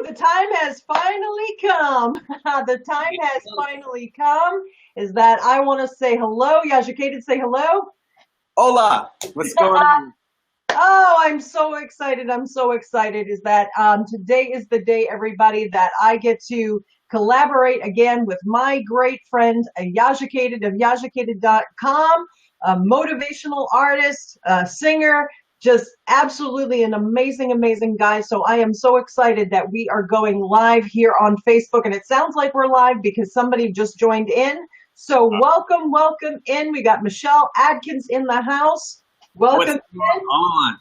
The time has finally come. The time has finally come. Is that I want to say hello. Yajukated, say hello. Hola, what's going on? Oh, I'm so excited. I'm so excited. Is that today is the day, everybody, that I get to collaborate again with my great friend, Yajukated of yajukated.com, a motivational artist, singer, just absolutely an amazing, amazing guy. So I am so excited that we are going live here on Facebook. And it sounds like we're live because somebody just joined in. So welcome, welcome in. We got Michelle Adkins in the house. What's Welcome going in. on?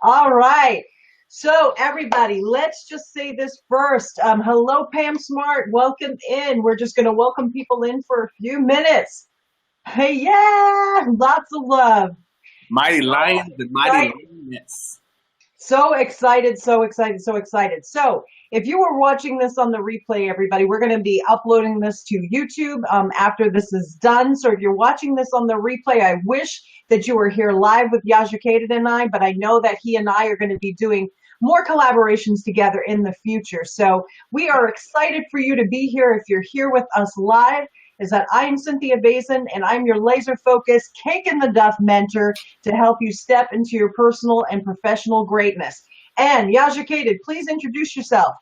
All right. So everybody, let's just say this first. Hello, Pam Smart. Welcome in. We're just going to welcome people in for a few minutes. Hey, yeah, lots of love. Mighty Lions and Mighty Right? Lioness. So excited, so excited, so excited. So if you are watching this on the replay, everybody, we're going to be uploading this to YouTube after this is done. So if you're watching this on the replay, I wish that you were here live with Yajukated and I, but I know that he and I are going to be doing more collaborations together in the future. So we are excited for you to be here. If you're here with us live, is that I'm Cynthia Bazin, and I'm your laser-focused cake in the duff mentor to help you step into your personal and professional greatness. And Yajukated, please introduce yourself.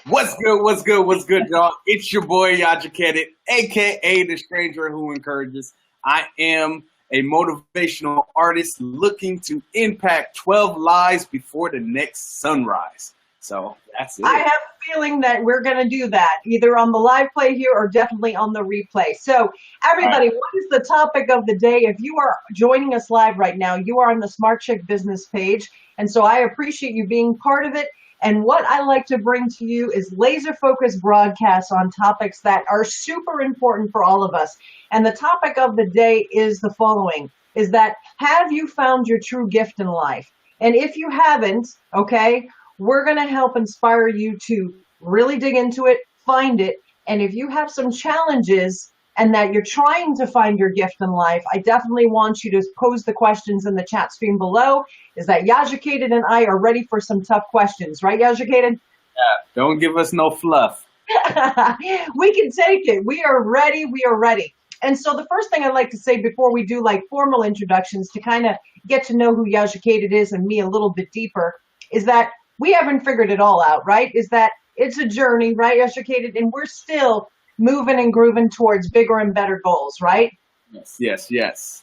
What's good? What's good? What's good, y'all? It's your boy Yajukated, aka the stranger who encourages. I am a motivational artist looking to impact 12 lives before the next sunrise. So that's it. I have a feeling that we're going to do that either on the live play here or definitely on the replay. So everybody, what is the topic of the day? If you are joining us live right now, you are on the Smart Chick business page. And so I appreciate you being part of it. And what I like to bring to you is laser focused broadcasts on topics that are super important for all of us. And the topic of the day is the following, is that have you found your true gift in life? And if you haven't, okay, we're going to help inspire you to really dig into it, find it. And if you have some challenges and that you're trying to find your gift in life, I definitely want you to pose the questions in the chat stream below. Is that Yajukated and I are ready for some tough questions, right, Yajukated? Yeah, don't give us no fluff. We can take it. We are ready. We are ready. And so the first thing I'd like to say before we do like formal introductions to kind of get to know who Yajukated is and me a little bit deeper is that we haven't figured it all out, right? Is that it's a journey, right, Yajukated? And we're still moving and grooving towards bigger and better goals, right? Yes, yes, yes.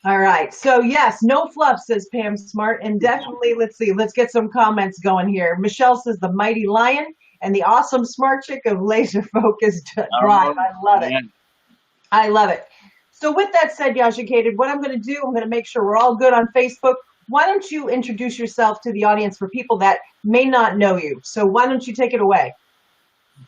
All right. So yes, no fluff, says Pam Smart. And definitely, let's see, let's get some comments going here. Michelle says the mighty lion and the awesome smart chick of laser focused drive. I love it. I love it. So with that said, Yajukated, what I'm going to do, I'm going to make sure we're all good on Facebook. Why don't you introduce yourself to the audience for people that may not know you? So why don't you take it away?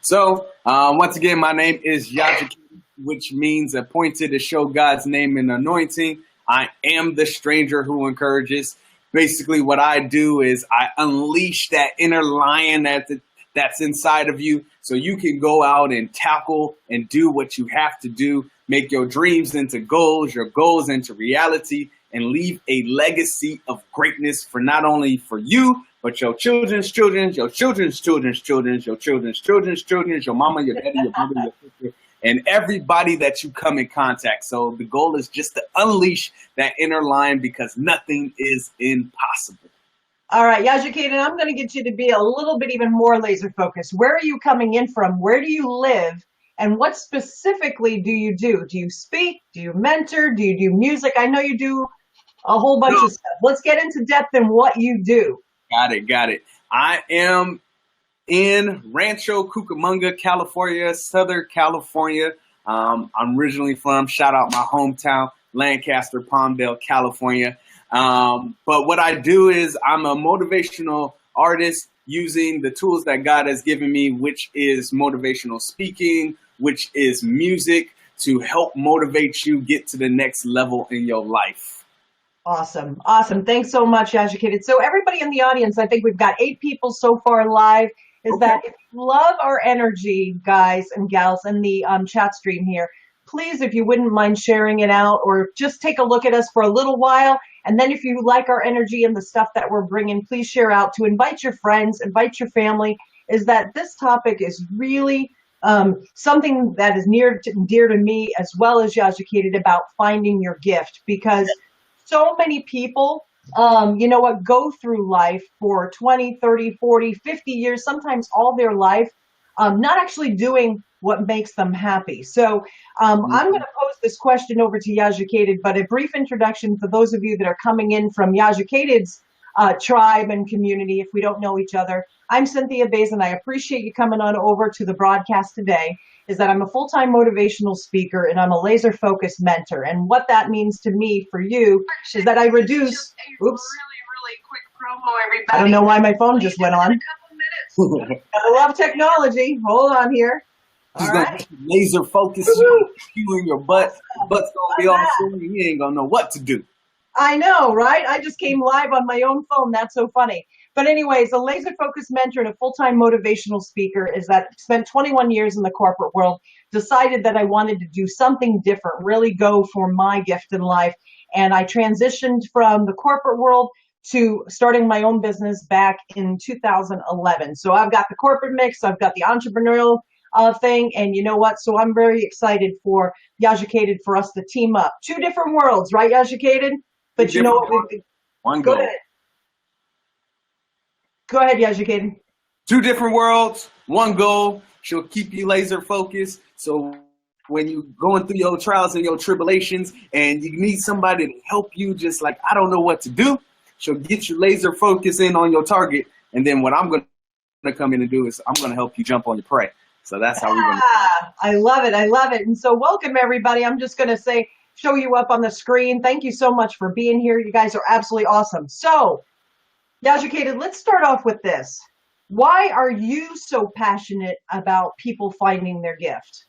So, once again, my name is Yajukated, which means appointed to show God's name and anointing. I am the stranger who encourages. Basically, what I do is I unleash that inner lion that's inside of you so you can go out and tackle and do what you have to do, make your dreams into goals, your goals into reality, and leave a legacy of greatness for not only for you, but your children's children, your children's children's children, your children's children's children, your mama, your daddy, your brother, your sister, and everybody that you come in contact. So the goal is just to unleash that inner lion because nothing is impossible. All right, Yajukated, I'm going to get you to be a little bit even more laser focused. Where are you coming in from? Where do you live? And what specifically do you do? Do you speak? Do you mentor? Do you do music? I know you do a whole bunch of stuff. Let's get into depth in what you do. Got it. I am in Rancho Cucamonga, California, Southern California. I'm originally from, shout out my hometown, Lancaster, Palmdale, California. But what I do is I'm a motivational artist using the tools that God has given me, which is motivational speaking, which is music, to help motivate you get to the next level in your life. Awesome. Awesome. Thanks so much, Yajukated. So everybody in the audience, I think we've got 8 people so far live. Is that if you love our energy, guys and gals, in the chat stream here, please, if you wouldn't mind sharing it out or just take a look at us for a little while. And then if you like our energy and the stuff that we're bringing, please share out to invite your friends, invite your family, is that this topic is really something that is near to, dear to me, as well as educated about finding your gift, because so many people, go through life for 20, 30, 40, 50 years, sometimes all their life, not actually doing what makes them happy. So I'm going to pose this question over to Yajukated, but a brief introduction for those of you that are coming in from Yajukated's tribe and community, if we don't know each other. I'm Cynthia Bazin. I appreciate you coming on over to the broadcast today. Is that I'm a full-time motivational speaker and I'm a laser-focused mentor. And what that means to me for you is that I reduce. Just a really quick promo, everybody. I don't know why my phone just went on. In a couple minutes. I love technology. Hold on here. She's All gonna right. laser focus you in your butt. Butt's gonna be all sore and you ain't gonna know what to do. I know, right? I just came live on my own phone. That's so funny. But anyways, a laser-focused mentor and a full-time motivational speaker is that spent 21 years in the corporate world, decided that I wanted to do something different, really go for my gift in life. And I transitioned from the corporate world to starting my own business back in 2011. So I've got the corporate mix, I've got the entrepreneurial thing, and you know what? So I'm very excited for Yajukated for us to team up. Two different worlds, right, Yajukated? But you know what? One Go goal. ahead. Go ahead, Yajukated. Two different worlds, one goal. She'll keep you laser focused. So when you're going through your trials and your tribulations and you need somebody to help you, just like, I don't know what to do, she'll get you laser focused in on your target. And then what I'm going to come in and do is I'm going to help you jump on your prey. So that's how we're going to. I love it. I love it. And so welcome, everybody. I'm just going to show you up on the screen. Thank you so much for being here. You guys are absolutely awesome. So, Yajukated, let's start off with this. Why are you so passionate about people finding their gift?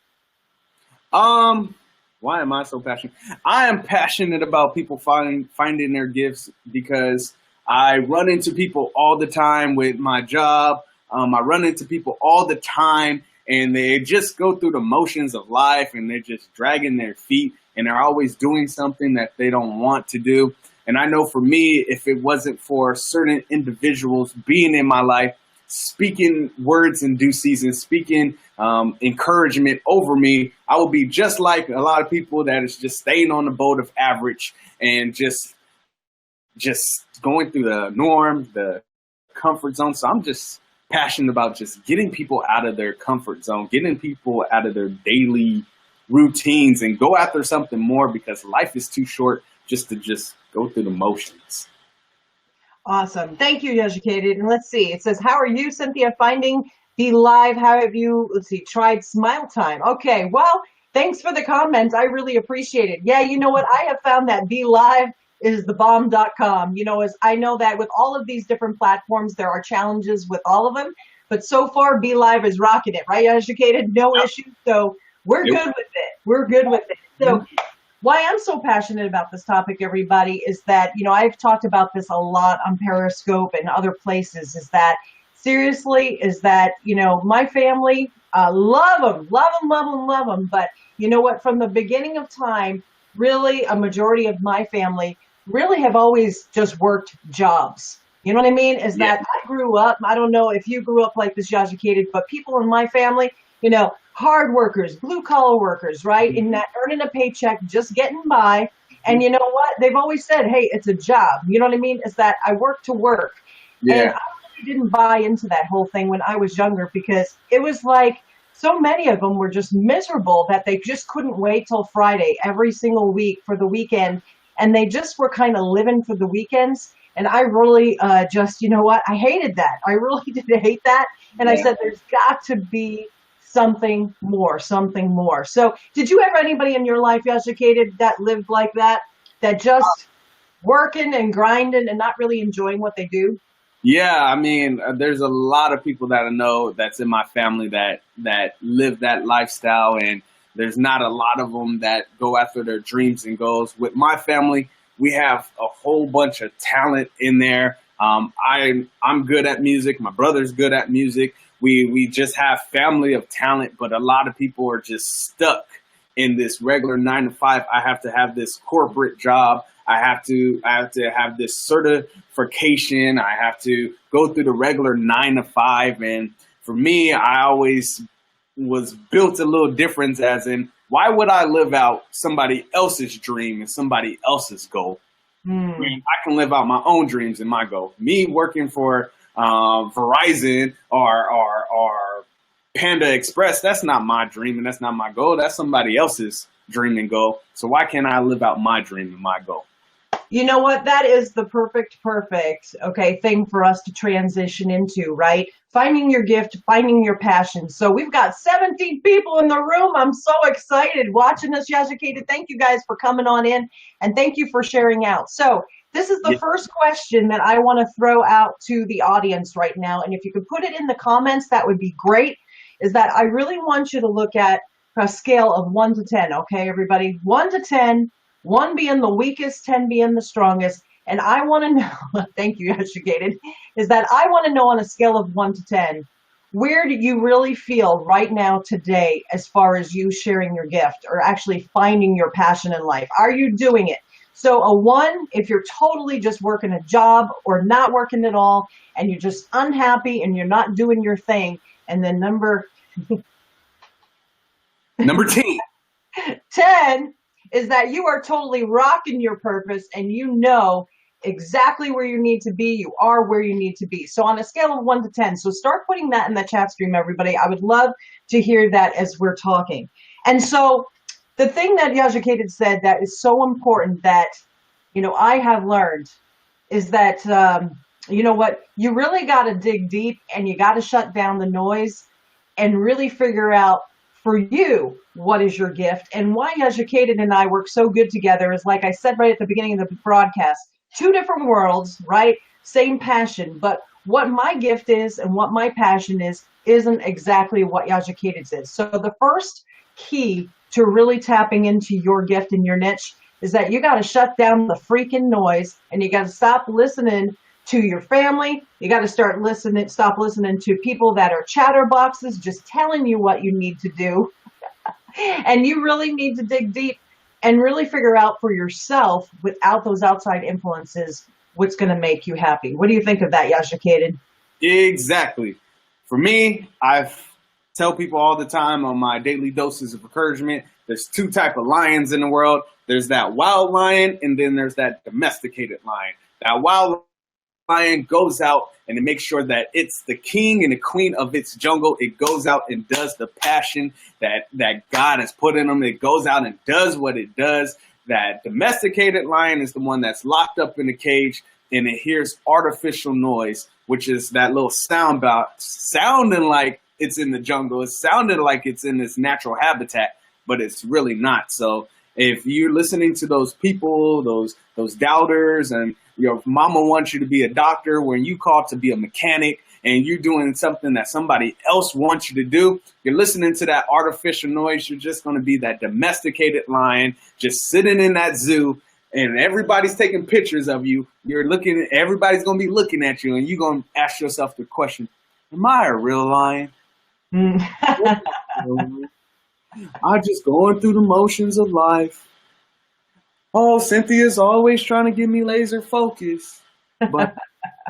Why am I so passionate? I am passionate about people finding their gifts because I run into people all the time with my job. I run into people all the time and they just go through the motions of life and they're just dragging their feet and they're always doing something that they don't want to do. And I know for me, if it wasn't for certain individuals being in my life, speaking words in due season, speaking encouragement over me, I would be just like a lot of people that is just staying on the boat of average and just going through the norm, the comfort zone. So I'm just passionate about just getting people out of their comfort zone, getting people out of their daily routines and go after something more because life is too short just to go through the motions. Awesome. Thank you, Yajukated. And let's see. It says, how are you, Cynthia, finding the live? How have you, tried Smile Time? Okay, well, thanks for the comments. I really appreciate it. Yeah, you know what? I have found that Be Live is thebomb.com. As I know that with all of these different platforms, there are challenges with all of them. But so far, Be Live is rocking it, right, Yajukated? No issues. So we're good with it. We're good with it. So why I'm so passionate about this topic, everybody, is that, I've talked about this a lot on Periscope and other places, is that my family, love them. But you know what, from the beginning of time, really a majority of my family really have always just worked jobs. You know what I mean? Is that I grew up, I don't know if you grew up like this, Yajukated, but people in my family, hard workers, blue collar workers, right? In that earning a paycheck, just getting by. And you know what? They've always said, hey, it's a job. You know what I mean? Is that I work to work. Yeah. And I really didn't buy into that whole thing when I was younger because it was like so many of them were just miserable that they just couldn't wait till Friday every single week for the weekend. And they just were kind of living for the weekends. And I really I hated that. I really did hate that. And I said, there's got to be something more. So did you have anybody in your life, Yajukated, that lived like that just working and grinding and not really enjoying what they do? Yeah, I mean, there's a lot of people that I know that's in my family that live that lifestyle, and there's not a lot of them that go after their dreams and goals. With my family, we have a whole bunch of talent in there. I'm good at music. My brother's good at music. We just have family of talent, but a lot of people are just stuck in this regular 9-to-5. I have to have this corporate job. I have to have this certification. I have to go through the regular 9-to-5. And for me, I always was built a little different, as in, why would I live out somebody else's dream and somebody else's goal when I can live out my own dreams and my goal? Me working for Verizon or Panda Express, that's not my dream and that's not my goal. That's somebody else's dream and goal. So why can't I live out my dream and my goal? You know what? That is the perfect, okay, thing for us to transition into, right? Finding your gift, finding your passion. So we've got 17 people in the room. I'm so excited watching us, Yajacated. Thank you guys for coming on in, and thank you for sharing out. So this is the first question that I want to throw out to the audience right now. And if you could put it in the comments, that would be great, is that I really want you to look at a scale of 1 to 10, okay, everybody? 1 to 10. 1 being the weakest, 10 being the strongest. And I want to know, thank you, Educated, is that I want to know on a scale of 1 to 10, where do you really feel right now today as far as you sharing your gift or actually finding your passion in life? Are you doing it? So a 1, if you're totally just working a job or not working at all, and you're just unhappy and you're not doing your thing. And then number 10. 10 is that you are totally rocking your purpose and you know exactly where you need to be. You are where you need to be. So on a scale of 1 to 10, so start putting that in the chat stream, everybody. I would love to hear that as we're talking. And so the thing that Yajacated said that is so important that, you know, I have learned is that, you know what, you really got to dig deep and you got to shut down the noise and really figure out for you, what is your gift? And why Educated and I work so good together is, like I said right at the beginning of the broadcast, 2 different worlds, right? Same passion, but what my gift is and what my passion is isn't exactly what Educated's is. So the first key to really tapping into your gift and your niche is that you got to shut down the freaking noise and you got to stop listening to your family. You got to stop listening to people that are chatterboxes just telling you what you need to do. And you really need to dig deep and really figure out for yourself, without those outside influences, what's going to make you happy. What do you think of that, Yajacated? Exactly. For me, I tell people all the time on my daily doses of encouragement, there's 2 types of lions in the world. There's that wild lion, and then there's that domesticated lion. That wild lion goes out and it makes sure that it's the king and the queen of its jungle. It goes out and does the passion that God has put in them. It goes out and does what it does. That domesticated lion is the one that's locked up in a cage and it hears artificial noise, which is that little sounding like it's in the jungle. It's sounding like it's in its natural habitat, but it's really not. So if you're listening to those people, those doubters, and your mama wants you to be a doctor when you call to be a mechanic, and you're doing something that somebody else wants you to do, you're listening to that artificial noise. You're just going to be that domesticated lion just sitting in that zoo, and everybody's taking pictures of you. Everybody's going to be looking at you, and you're going to ask yourself the question, am I a real lion? I'm just going through the motions of life. Oh, Cynthia's always trying to get me laser focus. But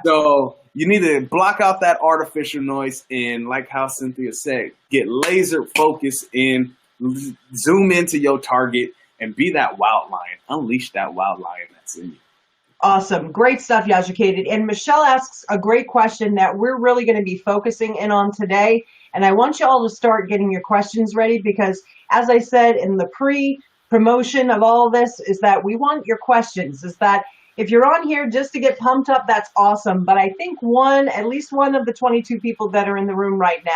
so you need to block out that artificial noise and, like how Cynthia said, get laser focus and zoom into your target and be that wild lion. Unleash that wild lion that's in you. Awesome. Great stuff, Yajacated. And Michelle asks a great question that we're really going to be focusing in on today. And I want you all to start getting your questions ready because, as I said in the pre-promotion of all of this, is that we want your questions. Is that if you're on here just to get pumped up, that's awesome. But I think at least one of the 22 people that are in the room right now,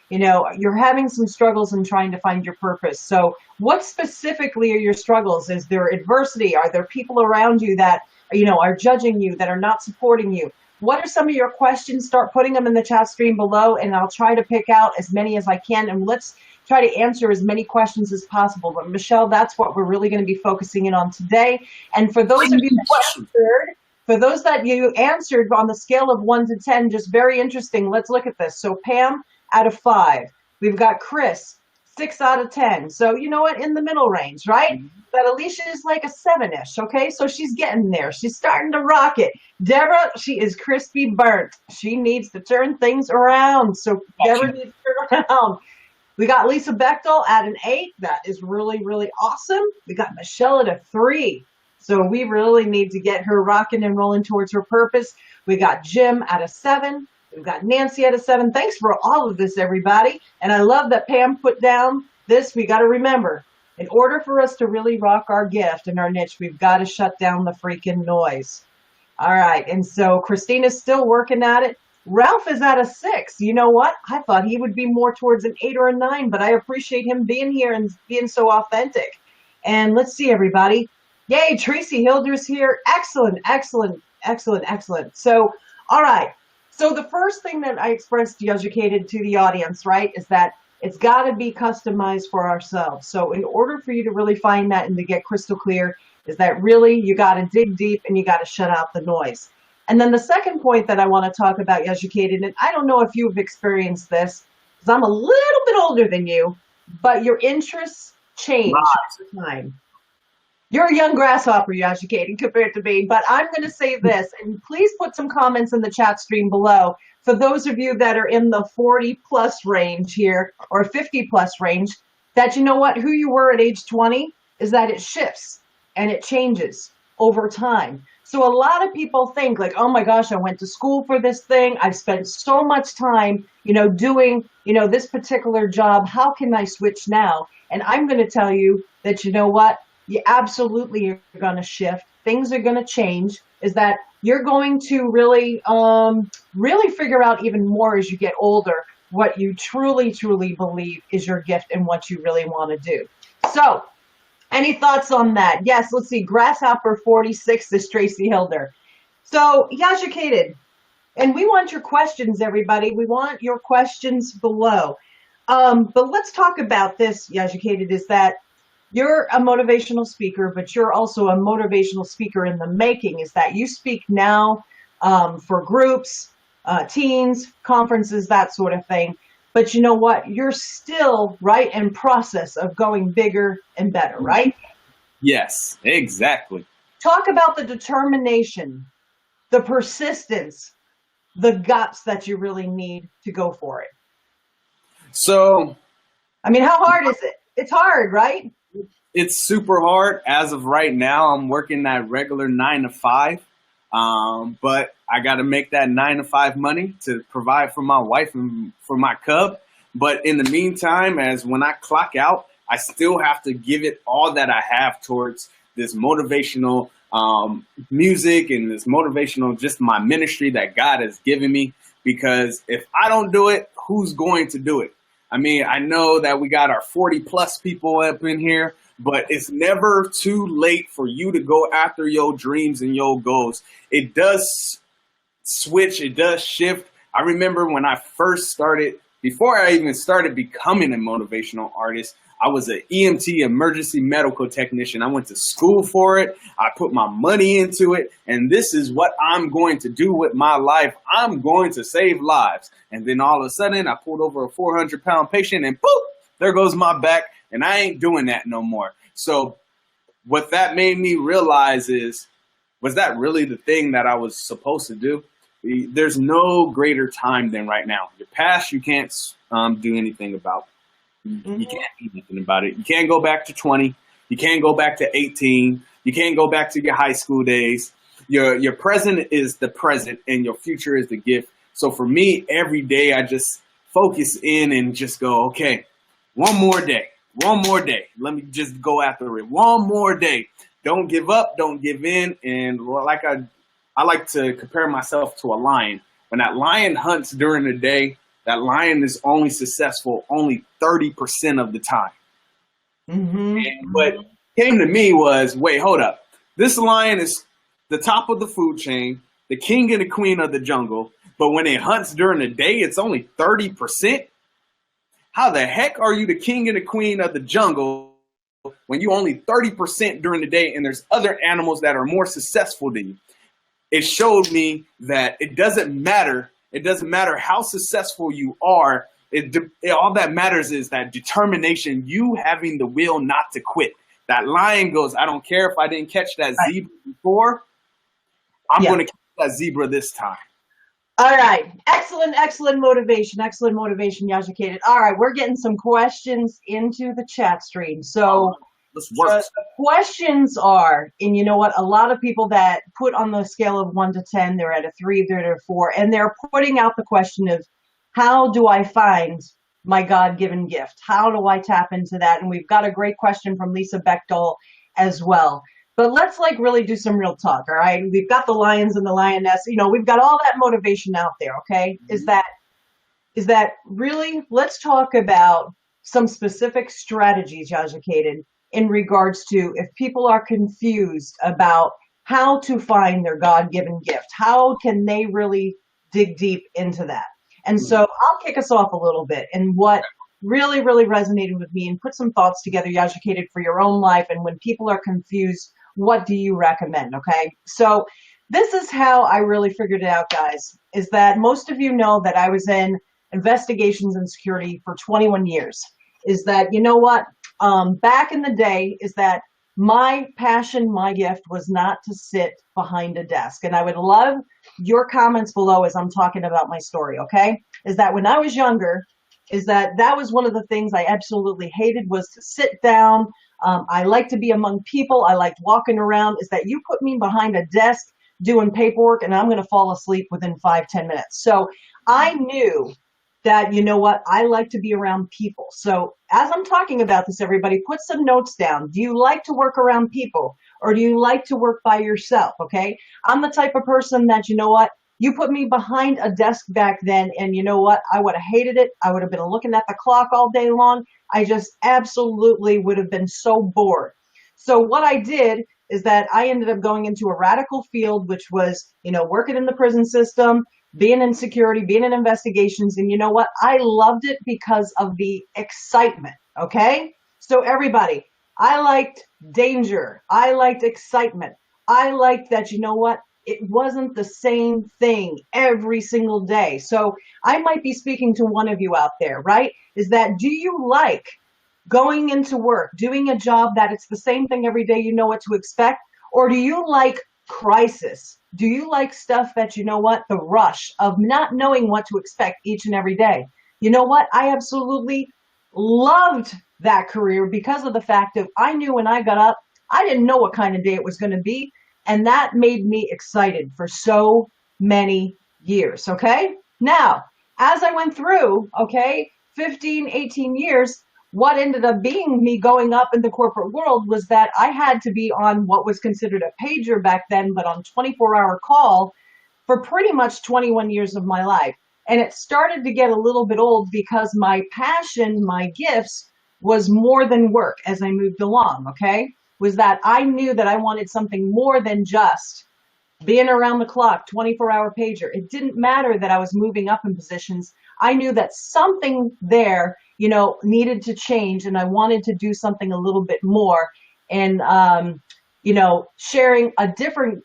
you know, you're having some struggles in trying to find your purpose. So what specifically are your struggles? Is there adversity? Are there people around you that, you know, are judging you, that are not supporting you? What are some of your questions? Start putting them in the chat stream below, and I'll try to pick out as many as I can, and let's try to answer as many questions as possible. But Michelle, that's what we're really going to be focusing in on today. And for those of you that you answered on the scale of 1 to 10, just very interesting. Let's look at this. So Pam, out of 5. We've got Chris, 6 out of 10. So you know what? In the middle range, right? But Alicia is like a 7-ish. Okay, so she's getting there. She's starting to rock it. Deborah, she is crispy burnt. She needs to turn things around. So Deborah needs to turn around. We got Lisa Bechtel at an 8. That is really, really awesome. We got Michelle at a 3. So we really need to get her rocking and rolling towards her purpose. We got Jim at a 7. We've got Nancy at a 7. Thanks for all of this, everybody. And I love that Pam put down this. We got to remember, in order for us to really rock our gift and our niche, we've got to shut down the freaking noise. All right. And so Christina's still working at it. Ralph is at a 6. You know what? I thought he would be more towards an 8 or a 9, but I appreciate him being here and being so authentic. And let's see, everybody. Yay, Tracy Hilder's here. Excellent, excellent, excellent, excellent. So, all right. So the first thing that I expressed, educated to the audience, right, is that it's got to be customized for ourselves. So in order for you to really find that and to get crystal clear, is that really you got to dig deep and you got to shut out the noise. And then the second point that I want to talk about, educated, and I don't know if you've experienced this, because I'm a little bit older than you, but your interests change over time. You're a young grasshopper, you educated, compared to me, but I'm going to say this, and please put some comments in the chat stream below. For those of you that are in the 40-plus range here, or 50-plus range, that you know what, who you were at age 20 is that it shifts and it changes over time. So a lot of people think like, oh my gosh, I went to school for this thing. I've spent so much time, doing, this particular job. How can I switch now? And I'm going to tell you that, you know what? You absolutely are going to shift. Things are going to change. Is that you're going to really, really figure out even more as you get older what you truly, truly believe is your gift and what you really want to do. So, any thoughts on that? Yes, let's see. Grasshopper 46 is Tracy Hilder. So, educated, and we want your questions, everybody. We want your questions below. But let's talk about this, educated, is that you're a motivational speaker, but you're also a motivational speaker in the making, is that you speak now for groups, teens, conferences, that sort of thing. But you know what? You're still right in process of going bigger and better, right? Yes, exactly. Talk about the determination, the persistence, the guts that you really need to go for it. So, I mean, how hard is it? It's hard, right? It's super hard. As of right now, I'm working that regular 9 to 5. But I got to make that 9 to 5 money to provide for my wife and for my cub. But in the meantime, as when I clock out, I still have to give it all that I have towards this motivational music and this motivational, just my ministry that God has given me. Because if I don't do it, who's going to do it? I mean, I know that we got our 40 plus people up in here, but it's never too late for you to go after your dreams and your goals. It does switch. It does shift. I remember when I first started, before I even started becoming a motivational artist, I was an EMT, emergency medical technician. I went to school for it. I put my money into it. And this is what I'm going to do with my life. I'm going to save lives. And then all of a sudden, I pulled over a 400-pound patient and boop, there goes my back. And I ain't doing that no more. So what that made me realize is, was that really the thing that I was supposed to do? There's no greater time than right now. Your past, you can't do anything about. You can't do anything about it. You can't go back to 20. You can't go back to 18. You can't go back to your high school days. Your present is the present and your future is the gift. So for me, every day I just focus in and just go, okay, one more day. One more day. Let me just go after it. One more day. Don't give up. Don't give in. And like I like to compare myself to a lion. When that lion hunts during the day, that lion is only successful only 30% of the time. And what came to me was, wait, hold up. This lion is the top of the food chain, the king and the queen of the jungle. But when it hunts during the day, it's only 30%. How the heck are you the king and the queen of the jungle when you only 30% during the day and there's other animals that are more successful than you? It showed me that it doesn't matter. It doesn't matter how successful you are all that matters is that determination, you having the will not to quit. That lion goes, I don't care if I didn't catch that zebra before, I'm going to catch that zebra this time. All right. Excellent motivation. Excellent motivation, Yajacated. All right. We're getting some questions into the chat stream. So let's work. The questions are, and you know what? A lot of people that put on the scale of 1 to 10, they're at a 3, they're at a 4, and they're putting out the question of, how do I find my God-given gift? How do I tap into that? And we've got a great question from Lisa Bechtel as well. But let's really do some real talk, all right? We've got the lions and the lioness. We've got all that motivation out there, okay? Mm-hmm. Is that really, let's talk about some specific strategies, Yajacated, in regards to if people are confused about how to find their God-given gift. How can they really dig deep into that? And so I'll kick us off a little bit and what really resonated with me, and put some thoughts together, Yajacated, for your own life. And when people are confused, what do you recommend? Okay. So this is how I really figured it out, guys, is that most of you know that I was in investigations and security for 21 years. Is that, you know what? Back in the day, is that my passion, my gift was not to sit behind a desk. And I would love your comments below as I'm talking about my story, okay? Is that when I was younger, is that was one of the things I absolutely hated, was to sit down. I like to be among people. I liked walking around. Is that you put me behind a desk doing paperwork and I'm going to fall asleep within 5-10 minutes. So I knew that, you know what, I like to be around people. So as I'm talking about this, everybody, put some notes down. Do you like to work around people, or do you like to work by yourself? Okay. I'm the type of person that, you know what, you put me behind a desk back then, and you know what, I would have hated it. I would have been looking at the clock all day long. I just absolutely would have been so bored. So what I did is that I ended up going into a radical field, which was, working in the prison system, being in security, being in investigations. And you know what? I loved it because of the excitement. Okay. So everybody, I liked danger. I liked excitement. I liked that, you know what? It wasn't the same thing every single day. So I might be speaking to one of you out there, right? Is that, do you like going into work, doing a job that it's the same thing every day, you know what to expect? Or do you like crisis? Do you like stuff that, you know what, the rush of not knowing what to expect each and every day? You know what? I absolutely loved that career because of the fact of I knew when I got up, I didn't know what kind of day it was going to be. And that made me excited for so many years. Okay. Now, as I went through, 15, 18 years, what ended up being me going up in the corporate world was that I had to be on what was considered a pager back then, but on 24-hour call for pretty much 21 years of my life. And it started to get a little bit old because my passion, my gifts was more than work as I moved along, okay? Was that I knew that I wanted something more than just being around the clock, 24-hour pager. It didn't matter that I was moving up in positions. I knew that something there, needed to change, and I wanted to do something a little bit more, and, sharing a different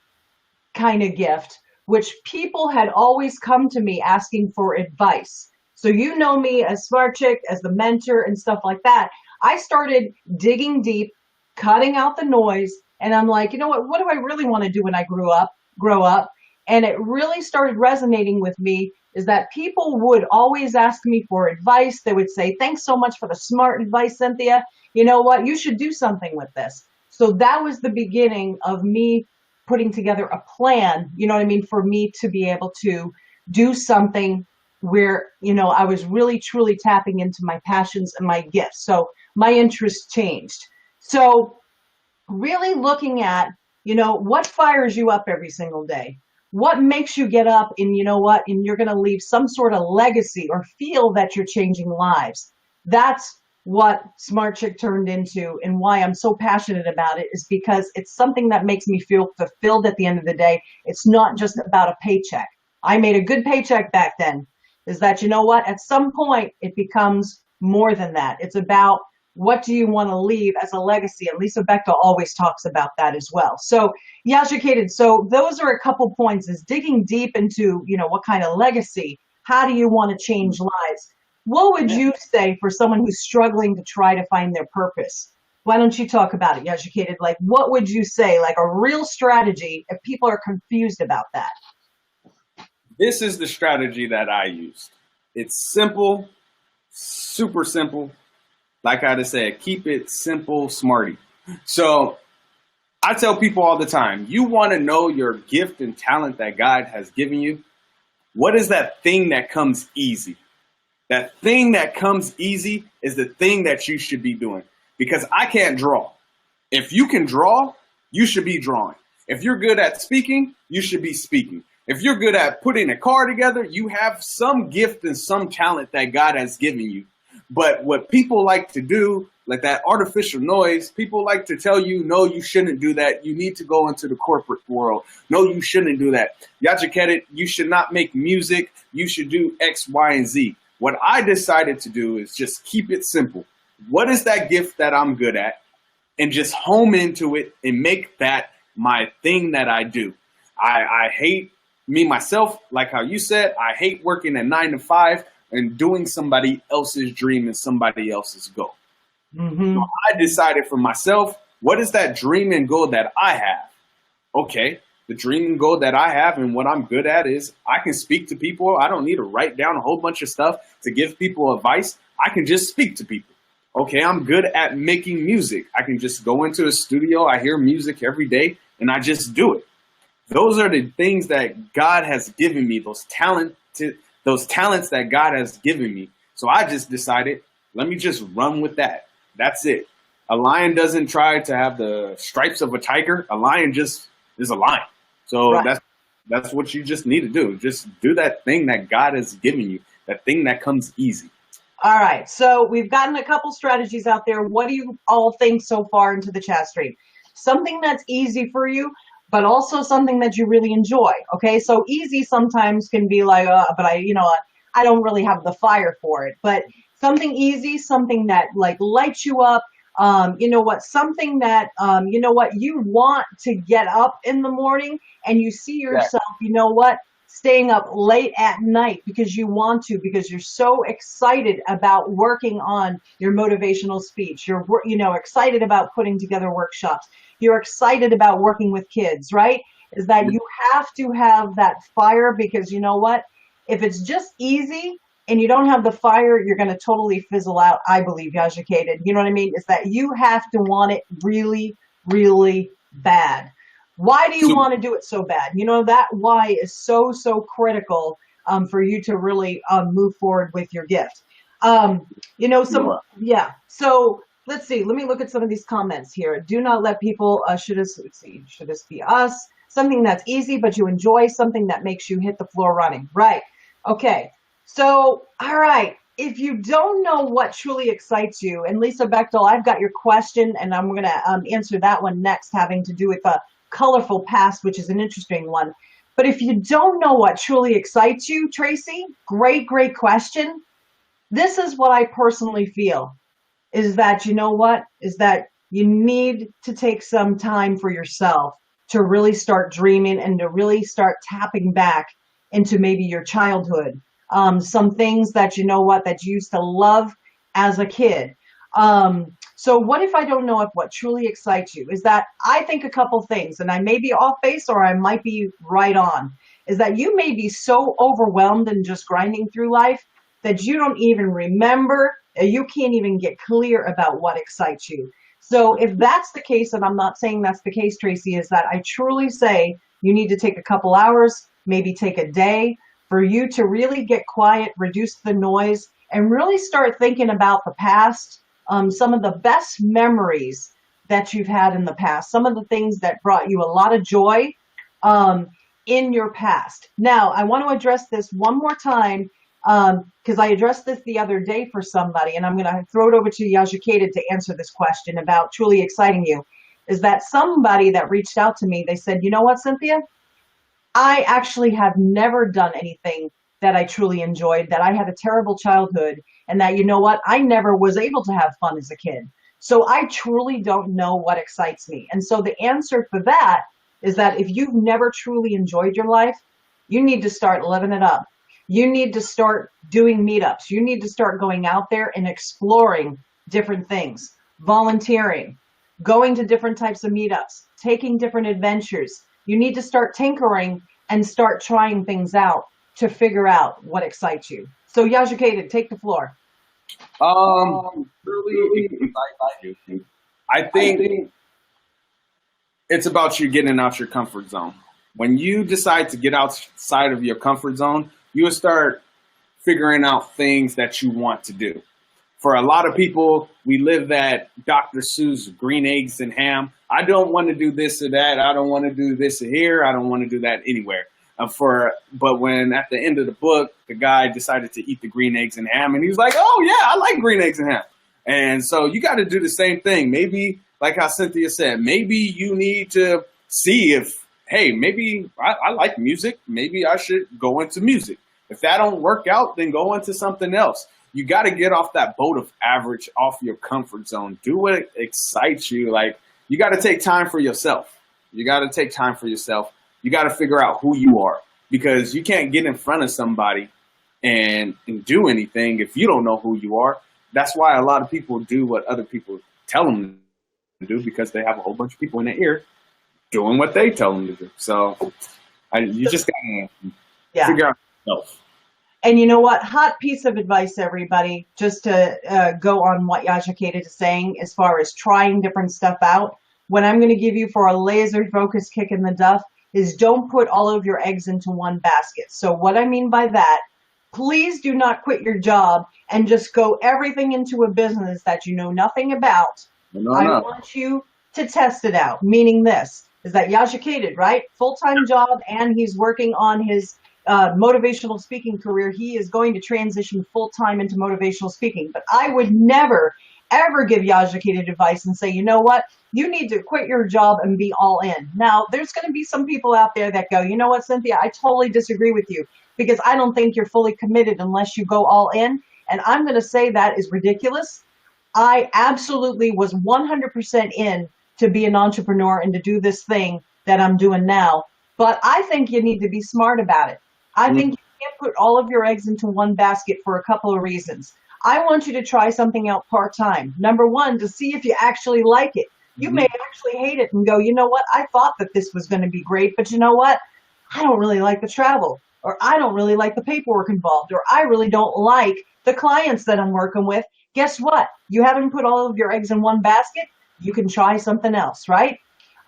kind of gift, which people had always come to me asking for advice. So you know me as Smart Chick, as the mentor and stuff like that. I started digging deep, cutting out the noise, and I'm like, you know what do I really want to do when I grow up? And it really started resonating with me, is that people would always ask me for advice. They would say, thanks so much for the smart advice, Cynthia. You know what? You should do something with this. So that was the beginning of me putting together a plan, for me to be able to do something where, I was really, truly tapping into my passions and my gifts. So my interests changed. So really looking at, what fires you up every single day? What makes you get up and and you're going to leave some sort of legacy or feel that you're changing lives. That's what Smart Chick turned into, and why I'm so passionate about it is because it's something that makes me feel fulfilled at the end of the day. It's not just about a paycheck. I made a good paycheck back then. Is that, at some point it becomes more than that. It's about, what do you want to leave as a legacy? And Lisa Bechtel always talks about that as well. So, Yajacated, so those are a couple points, is digging deep into, what kind of legacy, how do you want to change lives? What would you say for someone who's struggling to try to find their purpose? Why don't you talk about it, Educated? Like, what would you say, like a real strategy if people are confused about that? This is the strategy that I used. It's simple, super simple. Like I just said, keep it simple, smarty. So I tell people all the time, you want to know your gift and talent that God has given you. What is that thing that comes easy? That thing that comes easy is the thing that you should be doing. Because I can't draw. If you can draw, you should be drawing. If you're good at speaking, you should be speaking. If you're good at putting a car together, you have some gift and some talent that God has given you. But what people like to do, like that artificial noise, people like to tell you, no, you shouldn't do that. You need to go into the corporate world. No, you shouldn't do that. Yajakedet, you should not make music. You should do X, Y, and Z. What I decided to do is just keep it simple. What is that gift that I'm good at? And just home into it and make that my thing that I do. I hate me myself, like how you said, I hate working at 9 to 5 and doing somebody else's dream and somebody else's goal. Mm-hmm. So I decided for myself, what is that dream and goal that I have? Okay, the dream and goal that I have and what I'm good at is I can speak to people. I don't need to write down a whole bunch of stuff to give people advice. I can just speak to people. Okay, I'm good at making music. I can just go into a studio. I hear music every day and I just do it. Those are the things that God has given me, those talents that God has given me. So I just decided, let me just run with that. That's it. A lion doesn't try to have the stripes of a tiger. A lion just is a lion. So Right. that's what you just need to do. Just do that thing that God has given you, that thing that comes easy. All right. So we've gotten a couple strategies out there. What do you all think so far into the chat stream? Something that's easy for you, but also something that you really enjoy. Okay. So easy sometimes can be like, but I don't really have the fire for it. But something easy, something that like lights you up. Something that, you want to get up in the morning and you see yourself, staying up late at night because you want to, because you're so excited about working on your motivational speech. You're, excited about putting together workshops. You're excited about working with kids, right? Is that you have to have that fire because you know what? If it's just easy and you don't have the fire, you're going to totally fizzle out, I believe, Yajaketed. You know what I mean? Is that you have to want it really, really bad. Why do you want to do it so bad? That why is so, so critical for you to really move forward with your gift. So let's see. Let me look at some of these comments here. Do not let people, should this be us? Something that's easy, but you enjoy, something that makes you hit the floor running. Right. Okay. So, all right. If you don't know what truly excites you, and Lisa Bechtel, I've got your question, and I'm going to answer that one next, having to do with the colorful past, which is an interesting one. But if you don't know what truly excites you, Tracy, great question. This is what I personally feel, is that, is that you need to take some time for yourself to really start dreaming and to really start tapping back into maybe your childhood. Some things that, that you used to love as a kid. So what if I don't know if what truly excites you? Is that I think a couple things, and I may be off base or I might be right on, is that you may be so overwhelmed and just grinding through life that you don't even remember, you can't even get clear about what excites you. So if that's the case, and I'm not saying that's the case, Tracy, is that I truly say you need to take a couple hours, maybe take a day for you to really get quiet, reduce the noise, and really start thinking about the past. Some of the best memories that you've had in the past, some of the things that brought you a lot of joy in your past. Now, I want to address this one more time because I addressed this the other day for somebody, and I'm going to throw it over to Yajaketed to answer this question about truly exciting you. Is that somebody that reached out to me, they said, you know what, Cynthia? I actually have never done anything that I truly enjoyed, that I had a terrible childhood, and that, I never was able to have fun as a kid. So I truly don't know what excites me. And so the answer for that is that if you've never truly enjoyed your life, you need to start living it up. You need to start doing meetups. You need to start going out there and exploring different things, volunteering, going to different types of meetups, taking different adventures. You need to start tinkering and start trying things out to figure out what excites you. So Yajukated, take the floor. Really, I think it's about you getting out your comfort zone. When you decide to get outside of your comfort zone, you will start figuring out things that you want to do. For a lot of people, we live that Dr. Seuss green eggs and ham. I don't want to do this or that. I don't want to do this or here. I don't want to do that anywhere. But when at the end of the book, the guy decided to eat the green eggs and ham, and he was like, "Oh yeah, I like green eggs and ham." And so you got to do the same thing. Maybe, like how Cynthia said, maybe you need to see if, hey, maybe I like music. Maybe I should go into music. If that don't work out, then go into something else. You got to get off that boat of average, off your comfort zone. Do what excites you. Like, you got to take time for yourself. You got to take time for yourself. You got to figure out who you are, because you can't get in front of somebody and do anything if you don't know who you are. That's why a lot of people do what other people tell them to do, because they have a whole bunch of people in their ear doing what they tell them to do. So you just got to figure out yourself. And you know what? Hot piece of advice, everybody, just to go on what Yajukated is saying as far as trying different stuff out. What I'm going to give you for a laser focus kick in the duff is don't put all of your eggs into one basket. So what I mean by that, please do not quit your job and just go everything into a business that you know nothing about. No. I want you to test it out, meaning this, is that Yajukated, right? Full-time job, and he's working on his motivational speaking career. He is going to transition full-time into motivational speaking. But I would never, ever give Yajukated advice and say, you know what? You need to quit your job and be all in. Now, there's going to be some people out there that go, you know what, Cynthia, I totally disagree with you, because I don't think you're fully committed unless you go all in. And I'm going to say that is ridiculous. I absolutely was 100% in to be an entrepreneur and to do this thing that I'm doing now. But I think you need to be smart about it. I think you can't put all of your eggs into one basket for a couple of reasons. I want you to try something out part-time. Number one, to see if you actually like it. You may actually hate it and go, you know what? I thought that this was going to be great, but you know what? I don't really like the travel, or I don't really like the paperwork involved, or I really don't like the clients that I'm working with. Guess what? You haven't put all of your eggs in one basket. You can try something else, right?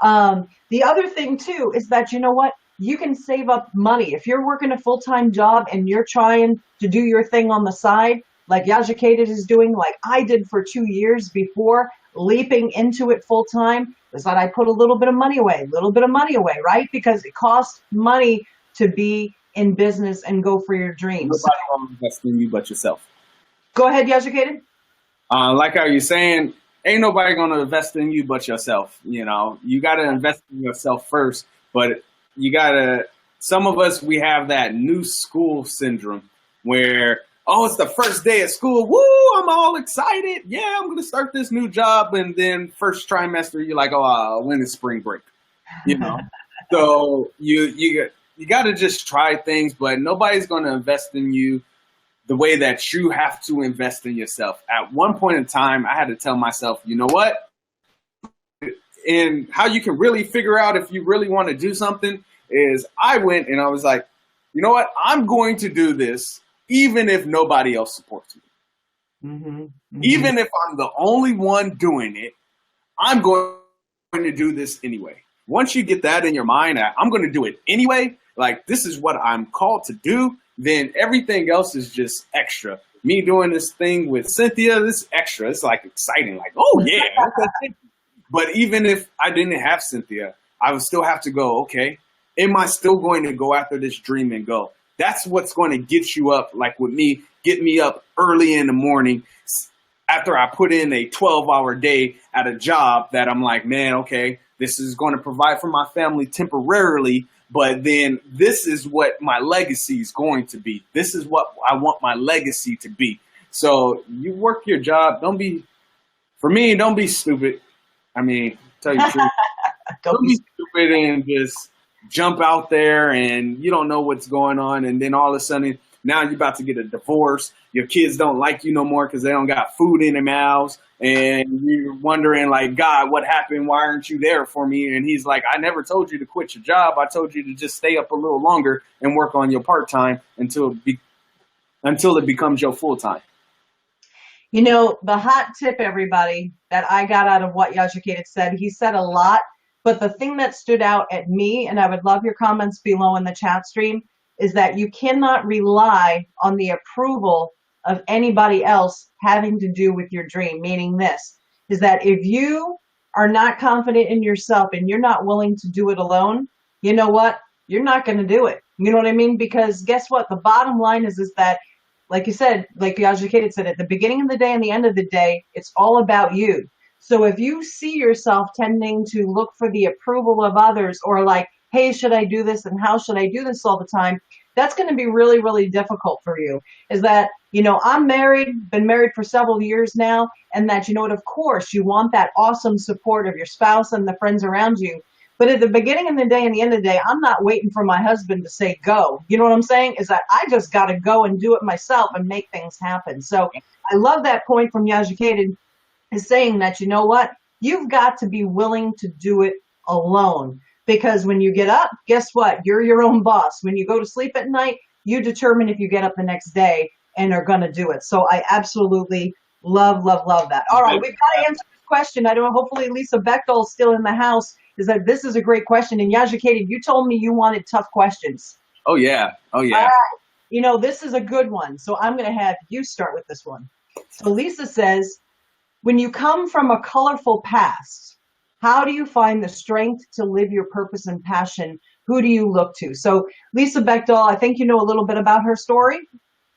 The other thing, too, is that, you know what? You can save up money. If you're working a full-time job and you're trying to do your thing on the side, like Yajukated is doing, like I did for 2 years before leaping into it full-time, was that I put a little bit of money away, right? Because it costs money to be in business and go for your dreams. Nobody will invest in you but yourself. Go ahead, Yajukated. Like how you're saying, ain't nobody going to invest in you but yourself. You know, you got to invest in yourself first, but you got to, some of us, we have that new school syndrome where, oh, it's the first day of school. Woo, I'm all excited. Yeah, I'm going to start this new job. And then first trimester, you're like, oh, when is spring break? You know, so you got to just try things, but nobody's going to invest in you the way that you have to invest in yourself. At one point in time, I had to tell myself, you know what? And how you can really figure out if you really want to do something is I went and I was like, you know what? I'm going to do this even if nobody else supports me. Even if I'm the only one doing it, I'm going to do this anyway. Once you get that in your mind, I'm going to do it anyway, like this is what I'm called to do, then everything else is just extra. Me doing this thing with Cynthia, this is extra. It's like exciting, like, oh yeah. Okay. But even if I didn't have Cynthia, I would still have to go, okay, am I still going to go after this dream and go? That's what's going to get you up, like with me, get me up early in the morning after I put in a 12-hour day at a job that I'm like, man, okay, this is going to provide for my family temporarily, but then this is what my legacy is going to be. This is what I want my legacy to be. So you work your job. Don't be stupid. I mean, tell you the truth. Don't be stupid and just jump out there and you don't know what's going on. And then all of a sudden Now you're about to get a divorce. Your kids don't like you no more because they don't got food in their mouths. And you're wondering, like, God, what happened? Why aren't you there for me? And he's like, I never told you to quit your job. I told you to just stay up a little longer and work on your part-time until it becomes your full-time. You know, the hot tip, everybody, that I got out of what Yajukated said, he said a lot, but the thing that stood out at me, and I would love your comments below in the chat stream, is that you cannot rely on the approval of anybody else having to do with your dream. Meaning this, is that if you are not confident in yourself and you're not willing to do it alone, you know what? You're not going to do it. You know what I mean? Because guess what? The bottom line is that, like you said, like Yajukated said, at the beginning of the day and the end of the day, it's all about you. So if you see yourself tending to look for the approval of others, or like, hey, should I do this and how should I do this all the time? That's going to be really, really difficult for you. Is that, you know, I'm married, been married for several years now, and that, you know what, of course, you want that awesome support of your spouse and the friends around you. But at the beginning of the day and the end of the day, I'm not waiting for my husband to say go. You know what I'm saying? Is that I just got to go and do it myself and make things happen. So I love that point from Yajukated, is saying that, you know what, you've got to be willing to do it alone. Because when you get up, guess what? You're your own boss. When you go to sleep at night, you determine if you get up the next day and are going to do it. So I absolutely love that. All right, we've got to answer this question. I don't know, hopefully Lisa Bechtol's still in the house. Is that this is a great question. And Yajukated, you told me you wanted tough questions. Oh, yeah. You know, this is a good one. So I'm going to have you start with this one. So Lisa says, when you come from a colorful past, how do you find the strength to live your purpose and passion? Who do you look to? So Lisa Bechtel, I think you know a little bit about her story.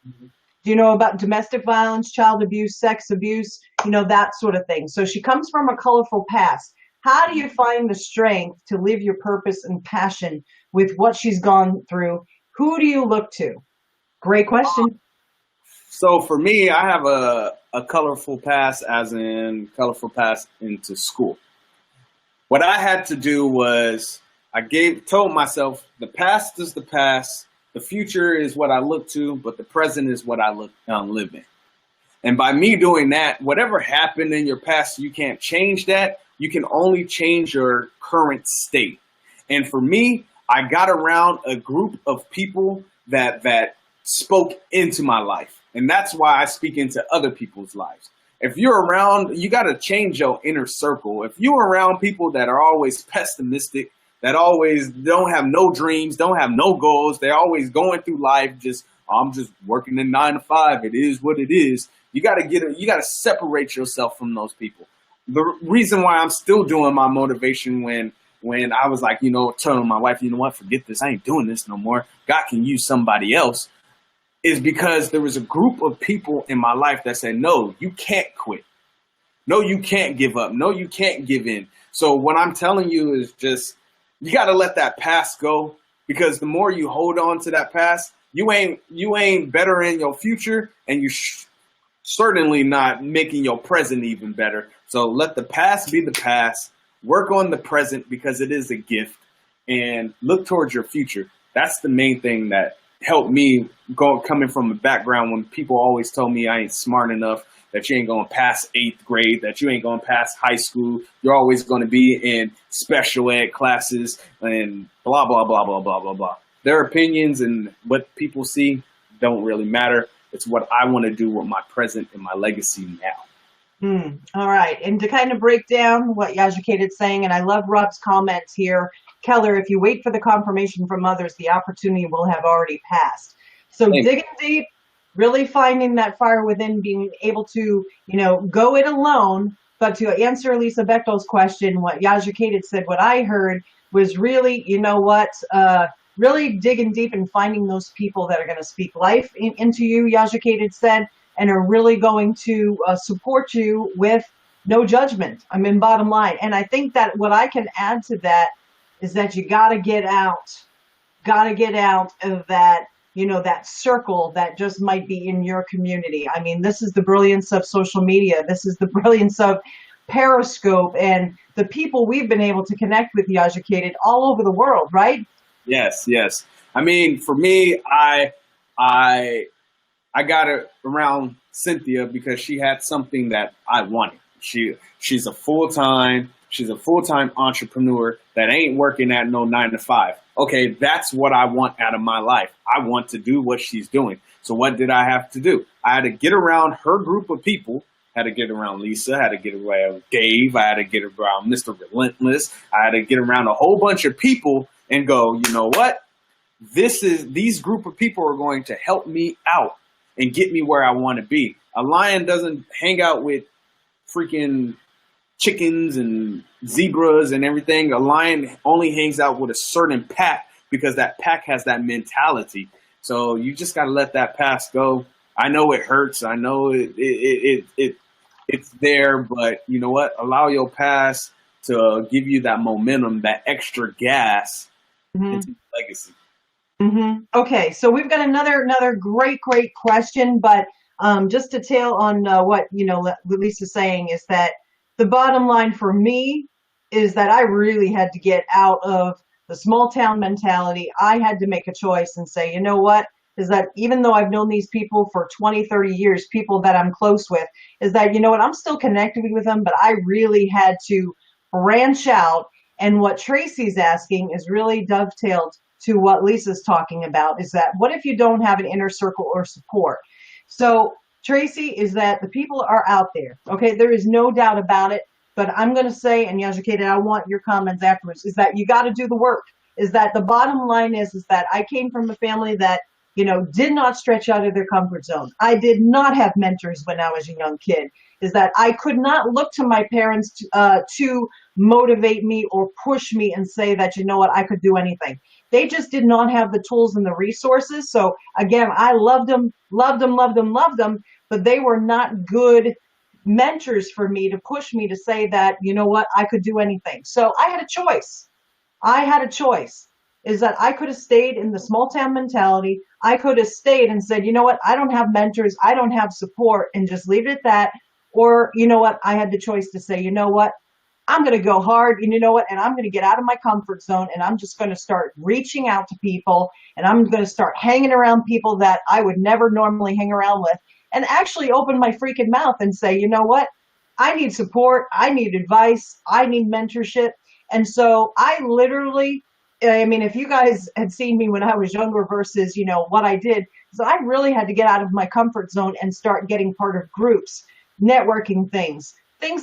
Mm-hmm. Do you know about domestic violence, child abuse, sex abuse, you know, that sort of thing? So she comes from a colorful past. How do you find the strength to live your purpose and passion with what she's gone through? Who do you look to? Great question. So for me, I have a colorful past, as in colorful past into school. What I had to do was told myself the past is the past, the future is what I look to, but the present is what I live in. And by me doing that, whatever happened in your past, you can't change that. You can only change your current state. And for me, I got around a group of people that spoke into my life. And that's why I speak into other people's lives. If you're around, you got to change your inner circle. If you're around people that are always pessimistic, that always don't have no dreams, don't have no goals, they're always going through life, I'm just working in 9 to 5. It is what it is. You got to separate yourself from those people. The reason why I'm still doing my motivation when I was like, you know, telling my wife, you know what, forget this. I ain't doing this no more. God can use somebody else. Is because there was a group of people in my life that said, no, you can't quit. No, you can't give up. No, you can't give in. So what I'm telling you is just, you got to let that past go, because the more you hold on to that past, you ain't better in your future, and you certainly not making your present even better. So let the past be the past, work on the present because it is a gift, and look towards your future. That's the main thing that helped me coming from a background when people always told me I ain't smart enough, that you ain't going to pass 8th grade, that you ain't going to pass high school. You're always going to be in special ed classes and blah, blah, blah, blah, blah, blah, blah. Their opinions and what people see don't really matter. It's what I want to do with my present and my legacy now. All right. And to kind of break down what Yajukated saying, and I love Rob's comments here, Keller, if you wait for the confirmation from others, the opportunity will have already passed. So digging deep, really finding that fire within, being able to, you know, go it alone. But to answer Lisa Bechtel's question, what Yajukated said, what I heard was really, you know what, really digging deep and finding those people that are going to speak life into you, Yajukated said, and are really going to support you with no judgment. I mean, bottom line. And I think that what I can add to that is that you got to get out of that, you know, that circle that just might be in your community. I mean, this is the brilliance of social media. This is the brilliance of Periscope and the people we've been able to connect with, Yajukated, all over the world, right? Yes. I mean, for me, I I got it around Cynthia because she had something that I wanted. She's a full-time entrepreneur that ain't working at no 9 to 5. Okay, that's what I want out of my life. I want to do what she's doing. So what did I have to do? I had to get around her group of people. I had to get around Lisa. I had to get around Dave. I had to get around Mr. Relentless. I had to get around a whole bunch of people and go, you know what? These group of people are going to help me out and get me where I want to be. A lion doesn't hang out with freaking chickens and zebras and everything. A lion only hangs out with a certain pack because that pack has that mentality. So you just got to let that past go. I know it hurts. I know it's there, but you know what? Allow your past to give you that momentum, that extra gas into legacy. Okay, so we've got another great question, but just to tail on what Lisa's saying is that the bottom line for me is that I really had to get out of the small town mentality. I had to make a choice and say, you know what, is that even though I've known these people for 20, 30 years, people that I'm close with, is that, you know what, I'm still connected with them, but I really had to branch out. And what Tracy's asking is really dovetailed to what Lisa's talking about, is that what if you don't have an inner circle or support? So Tracy, is that the people are out there. Okay, there is no doubt about it. But I'm going to say, and Yajakeda, I want your comments afterwards, is that you got to do the work. Is that the bottom line is that I came from a family that, did not stretch out of their comfort zone. I did not have mentors when I was a young kid. Is that I could not look to my parents to motivate me or push me and say that, you know what, I could do anything. They just did not have the tools and the resources. So again, I loved them, but they were not good mentors for me to push me to say that, you know what, I could do anything. So I had a choice. Is that I could have stayed in the small town mentality. I could have stayed and said, you know what, I don't have mentors, I don't have support, and just leave it at that. Or, you know what, I had the choice to say, you know what, I'm going to go hard, and you know what, and I'm going to get out of my comfort zone, and I'm just going to start reaching out to people, and I'm going to start hanging around people that I would never normally hang around with, and actually open my freaking mouth and say, you know what, I need support, I need advice, I need mentorship. And so I literally, if you guys had seen me when I was younger versus, what I did, so I really had to get out of my comfort zone and start getting part of groups, networking things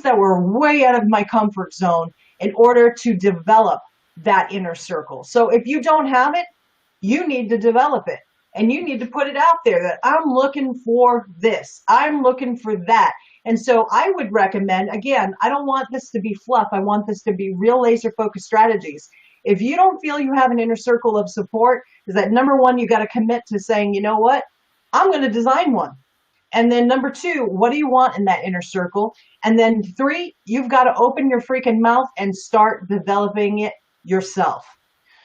that were way out of my comfort zone in order to develop that inner circle. So if you don't have it, you need to develop it. And you need to put it out there that I'm looking for this. I'm looking for that. And so I would recommend, again, I don't want this to be fluff. I want this to be real laser focused strategies. If you don't feel you have an inner circle of support, is that number one, you got to commit to saying, you know what, I'm going to design one. And then number two, what do you want in that inner circle? And then 3, you've got to open your freaking mouth and start developing it yourself.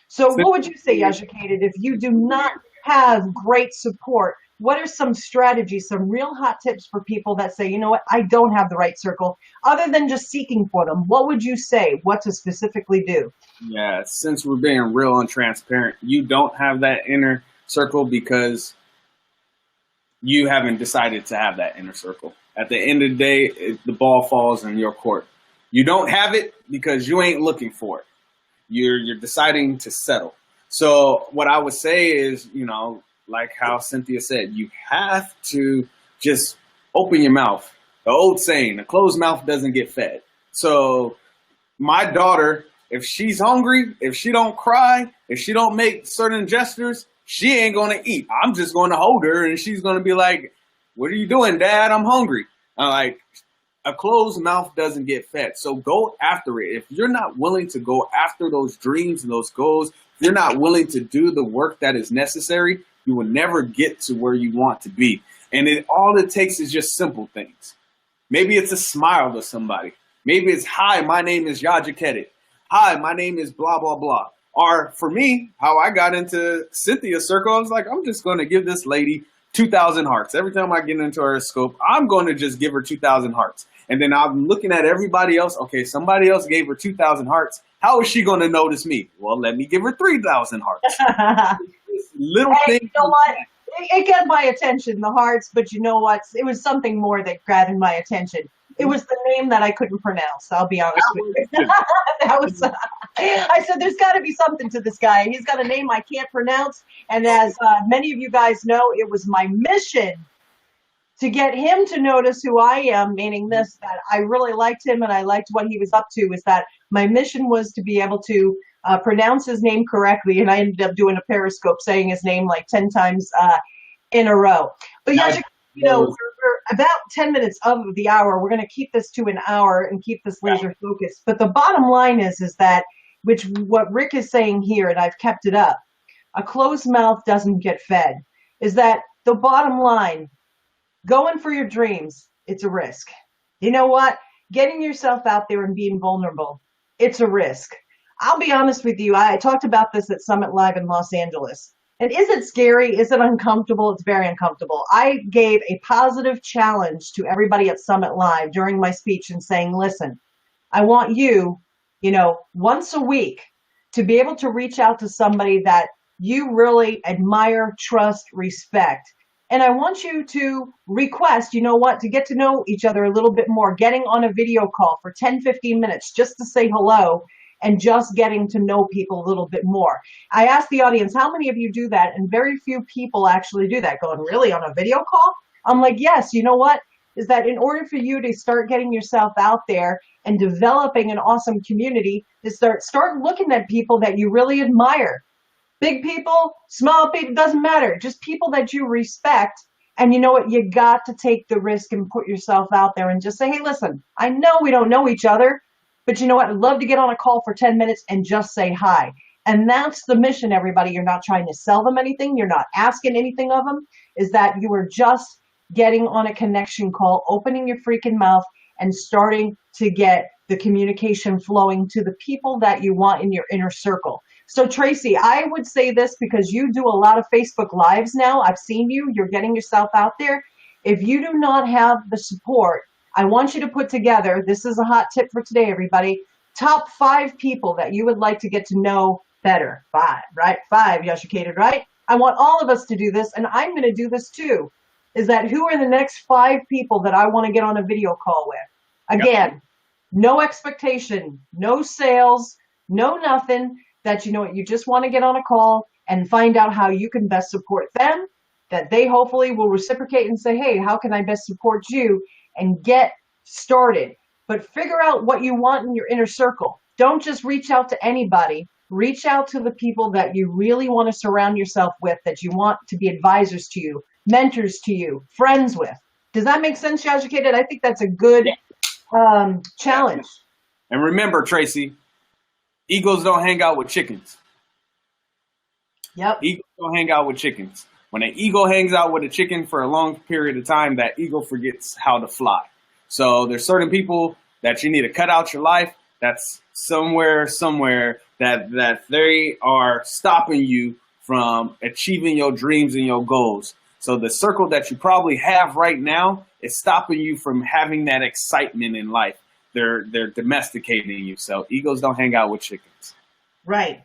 So what would you say, Yajakeda, if you do not have great support? What are some strategies, some real hot tips for people that say, you know what, I don't have the right circle, other than just seeking for them? What would you say, what to specifically do? Yeah, since we're being real and transparent, you don't have that inner circle because you haven't decided to have that inner circle. At the end of the day, the ball falls in your court. You don't have it because you ain't looking for it. You're deciding to settle. So what I would say is, like how Cynthia said, you have to just open your mouth. The old saying, a closed mouth doesn't get fed. So my daughter, if she's hungry, if she don't cry, if she don't make certain gestures, she ain't going to eat. I'm just going to hold her and she's going to be like, what are you doing, Dad? I'm hungry. I'm like, a closed mouth doesn't get fed. So go after it. If you're not willing to go after those dreams and those goals, if you're not willing to do the work that is necessary, you will never get to where you want to be. And all it takes is just simple things. Maybe it's a smile to somebody. Maybe it's, hi, my name is Yajakeda. Hi, my name is blah, blah, blah. Or for me, how I got into Cynthia's circle, I was like, I'm just going to give this lady 2,000 hearts. Every time I get into her scope, I'm going to just give her 2,000 hearts. And then I'm looking at everybody else. Okay, somebody else gave her 2,000 hearts. How is she going to notice me? Well, let me give her 3,000 hearts. Little hey, thing. you know what? it got my attention, the hearts, but you know what? It was something more that grabbed my attention. It was the name that I couldn't pronounce. I'll be honest with you. That was. I said, "There's got to be something to this guy. He's got a name I can't pronounce." And as many of you guys know, it was my mission to get him to notice who I am. Meaning this, that I really liked him and I liked what he was up to. Is that my mission was to be able to pronounce his name correctly, and I ended up doing a Periscope saying his name like 10 times in a row. But yeah, we're about 10 minutes of the hour. We're going to keep this to an hour and keep this laser focused. But the bottom line is that, which what Rick is saying here, and I've kept it up, a closed mouth doesn't get fed, is that the bottom line, going for your dreams, it's a risk. You know what? Getting yourself out there and being vulnerable, it's a risk. I'll be honest with you. I talked about this at Summit Live in Los Angeles. And is it scary? Is it uncomfortable? It's very uncomfortable. I gave a positive challenge to everybody at Summit Live during my speech and saying, listen, I want you, once a week to be able to reach out to somebody that you really admire, trust, respect. And I want you to request, to get to know each other a little bit more, getting on a video call for 10, 15 minutes just to say hello and just getting to know people a little bit more. I asked the audience, how many of you do that? And very few people actually do that. Going, really, on a video call? I'm like, yes. You know what? Is that in order for you to start getting yourself out there and developing an awesome community, is start looking at people that you really admire. Big people, small people, doesn't matter. Just people that you respect. And you know what? You got to take the risk and put yourself out there and just say, hey, listen, I know we don't know each other, but you know what? I'd love to get on a call for 10 minutes and just say hi. And that's the mission, everybody. You're not trying to sell them anything. You're not asking anything of them. Is that you are just getting on a connection call, opening your freaking mouth and starting to get the communication flowing to the people that you want in your inner circle. So Tracy, I would say this because you do a lot of Facebook Lives now. I've seen you. You're getting yourself out there. If you do not have the support, I want you to put together, this is a hot tip for today, everybody, top 5 people that you would like to get to know better. 5, right? 5, Yashukated, right? I want all of us to do this, and I'm going to do this too, is that who are the next 5 people that I want to get on a video call with? Again, no expectation, no sales, no nothing, that you just want to get on a call and find out how you can best support them, that they hopefully will reciprocate and say, hey, how can I best support you? And get started. But figure out what you want in your inner circle. Don't just reach out to anybody. Reach out to the people that you really want to surround yourself with, that you want to be advisors to you, mentors to you, friends with. Does that make sense, Educated? I think that's a good challenge. And remember, Tracy, eagles don't hang out with chickens. Yep. Eagles don't hang out with chickens. When an eagle hangs out with a chicken for a long period of time, that eagle forgets how to fly. So there's certain people that you need to cut out your life. That's somewhere that they are stopping you from achieving your dreams and your goals. So the circle that you probably have right now is stopping you from having that excitement in life. They're domesticating you. So eagles don't hang out with chickens. Right.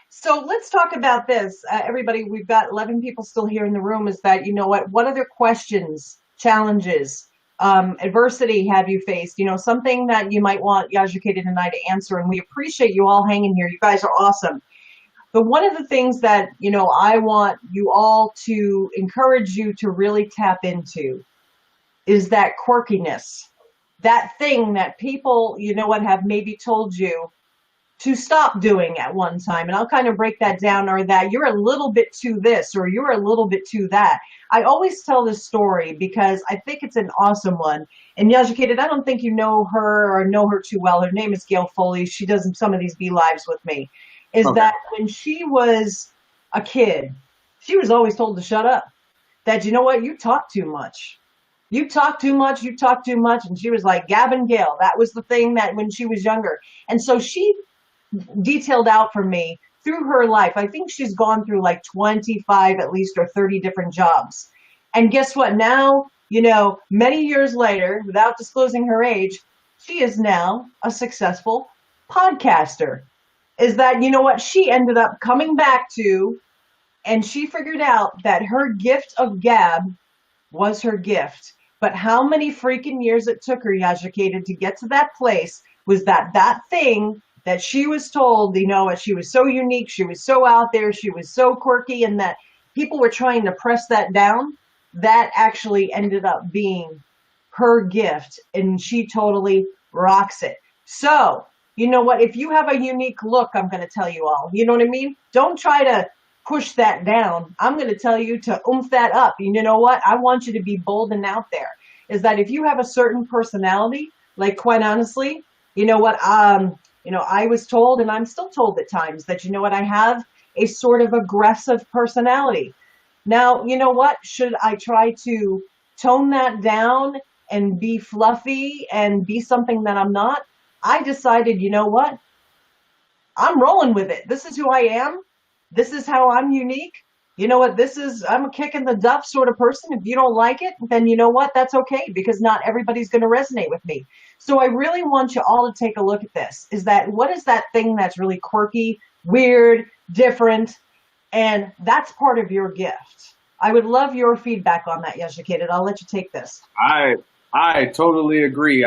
So let's talk about this. Everybody, we've got 11 people still here in the room. Is that, what other questions, challenges, adversity have you faced? Something that you might want Yajukated and I to answer. And we appreciate you all hanging here. You guys are awesome. But one of the things that, I want you all to encourage you to really tap into is that quirkiness, that thing that people, have maybe told you to stop doing at one time. And I'll kind of break that down, or that you're a little bit too this, or you're a little bit too that. I always tell this story because I think it's an awesome one. And Yajukated, I don't think you know her or know her too well. Her name is Gail Foley. She does some of these B Lives with me. Is that when she was a kid, she was always told to shut up. That, you talk too much. You talk too much, you talk too much. And she was like, Gavin Gail. That was the thing that when she was younger. And so she detailed out for me through her life. I think she's gone through like 25 at least, or 30 different jobs. And guess what? Now, many years later, without disclosing her age, she is now a successful podcaster. Is that, she ended up coming back to and she figured out that her gift of gab was her gift. But how many freaking years it took her, Yajacated, to get to that place was that thing that she was told, she was so unique, she was so out there, she was so quirky, and that people were trying to press that down, that actually ended up being her gift, and she totally rocks it. So, you know what? If you have a unique look, I'm going to tell you all. You know what I mean? Don't try to push that down. I'm going to tell you to oomph that up. You know what? I want you to be bold and out there. Is that if you have a certain personality, like quite honestly, you know what? I was told, and I'm still told at times that I have a sort of aggressive personality. Now, you know what? Should I try to tone that down and be fluffy and be something that I'm not? I decided, you know what? I'm rolling with it. This is who I am. This is how I'm unique. You know what? I'm a kick in the duff sort of person. If you don't like it, then you know what? That's okay, because not everybody's going to resonate with me. So I really want you all to take a look at this. What is that thing that's really quirky, weird, different? And that's part of your gift. I would love your feedback on that, Yajacated. I'll let you take this. I totally agree.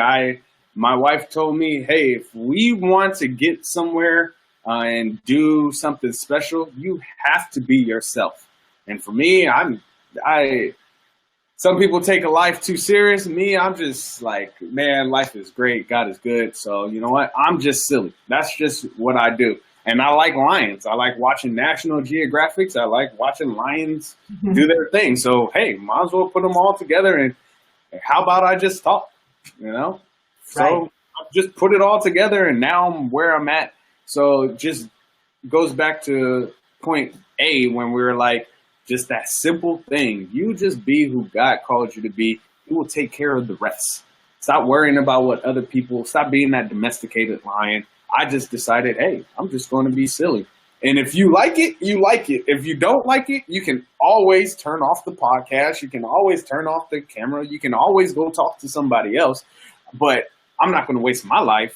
My wife told me, hey, if we want to get somewhere and do something special, you have to be yourself. And for me, some people take a life too serious. Me, I'm just like, man, life is great. God is good. So you know what? I'm just silly. That's just what I do. And I like lions. I like watching National Geographics. I like watching lions do their thing. So, hey, might as well put them all together. And how about I just talk, Right. So I just put it all together, and now I'm where I'm at. So it just goes back to point A, when we were like, just that simple thing. You just be who God called you to be. He will take care of the rest. Stop worrying about what other people, stop being that domesticated lion. I just decided, hey, I'm just going to be silly. And if you like it, you like it. If you don't like it, you can always turn off the podcast. You can always turn off the camera. You can always go talk to somebody else. But I'm not going to waste my life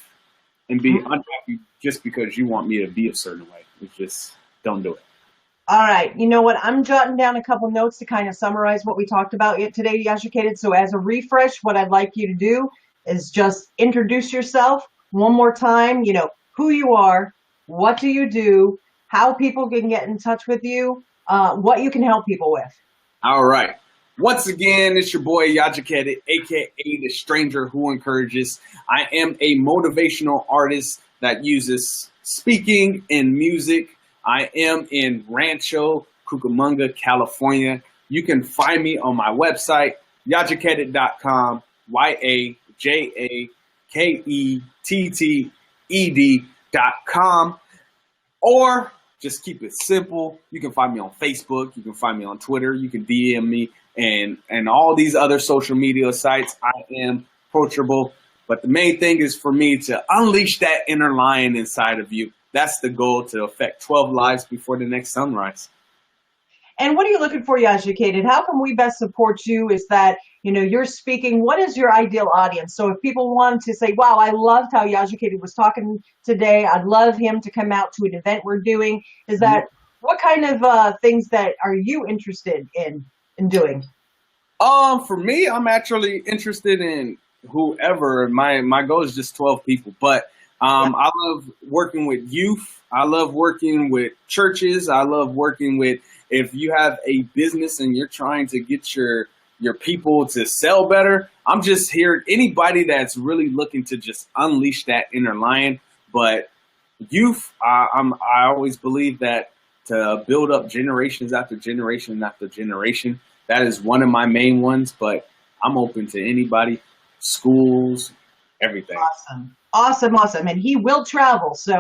and be unhappy just because you want me to be a certain way. It's just, don't do it. All right. You know what? I'm jotting down a couple notes to kind of summarize what we talked about today, Yajacated. So as a refresh, what I'd like you to do is just introduce yourself one more time, who you are, what do you do, how people can get in touch with you, what you can help people with. All right. Once again, it's your boy Yajacated, aka the stranger who encourages. I am a motivational artist that uses speaking and music. I am in Rancho Cucamonga, California. You can find me on my website, yajacated.com, YAJAKETTED.com, or just keep it simple. You can find me on Facebook. You can find me on Twitter. You can DM me and all these other social media sites. I am approachable. But the main thing is for me to unleash that inner lion inside of you. That's the goal, to affect 12 lives before the next sunrise. And what are you looking for, Yajacated? How can we best support you? Is that, you're speaking, what is your ideal audience? So if people want to say, wow, I loved how Yajacated was talking today, I'd love him to come out to an event we're doing. Is that, what kind of things that are you interested in doing? For me, I'm actually interested in whoever. My goal is just 12 people, but I love working with youth. I love working with churches. I love working with, if you have a business and you're trying to get your people to sell better, I'm just here. Anybody that's really looking to just unleash that inner lion. But youth, I always believe that to build up generations after generation after generation, that is one of my main ones. But I'm open to anybody, schools, everything. Awesome. And he will travel. So,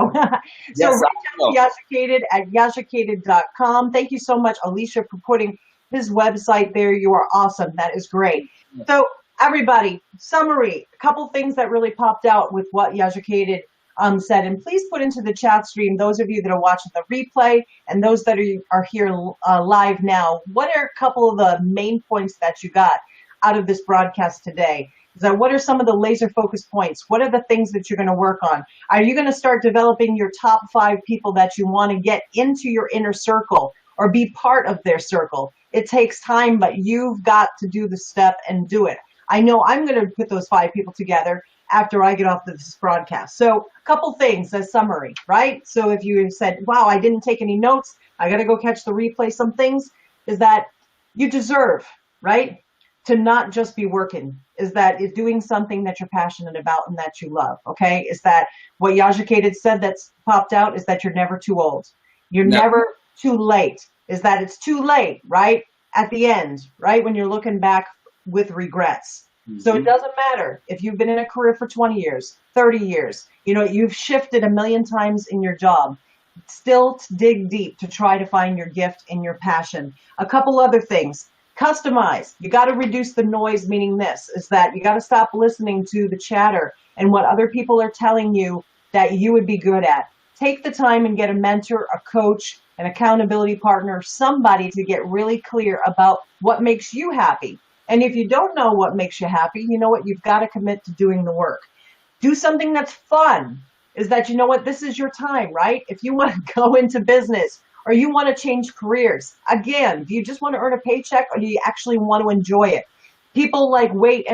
yes, reach out to Yajacated at yajacated.com. Thank you so much, Alicia, for putting his website there. You are awesome. That is great. So everybody, summary, a couple things that really popped out with what Yajacated said. And please put into the chat stream, those of you that are watching the replay and those that are here live now, what are a couple of the main points that you got out of this broadcast today? So what are some of the laser focus points? What are the things that you're going to work on? Are you going to start developing your top 5 people that you want to get into your inner circle? or be part of their circle. It takes time, but you've got to do the step and do it. I know I'm going to put those 5 people together after I get off this broadcast. So a couple things as summary, right? So if you said, wow, I didn't take any notes, I got to go catch the replay, some things is that you deserve, right? To not just be working, is that is doing something that you're passionate about and that you love, okay? Is that what Yajacated said that's popped out is that you're never too old. You're never too late, is that it's too late, right? At the end, right? When you're looking back with regrets. Mm-hmm. So it doesn't matter if you've been in a career for 20 years, 30 years, you know, you've shifted a million times in your job. Still dig deep to try to find your gift and your passion. A couple other things. Customize. You got to reduce the noise, meaning this is that you got to stop listening to the chatter and what other people are telling you that you would be good at. Take the time and get a mentor, a coach, an accountability partner, somebody to get really clear about what makes you happy. And if you don't know what makes you happy, you know what? You've got to commit to doing the work. Do something that's fun. Is that, you know what? This is your time, right? If you want to go into business, or you want to change careers, again, do you just want to earn a paycheck or do you actually want to enjoy it? People like wait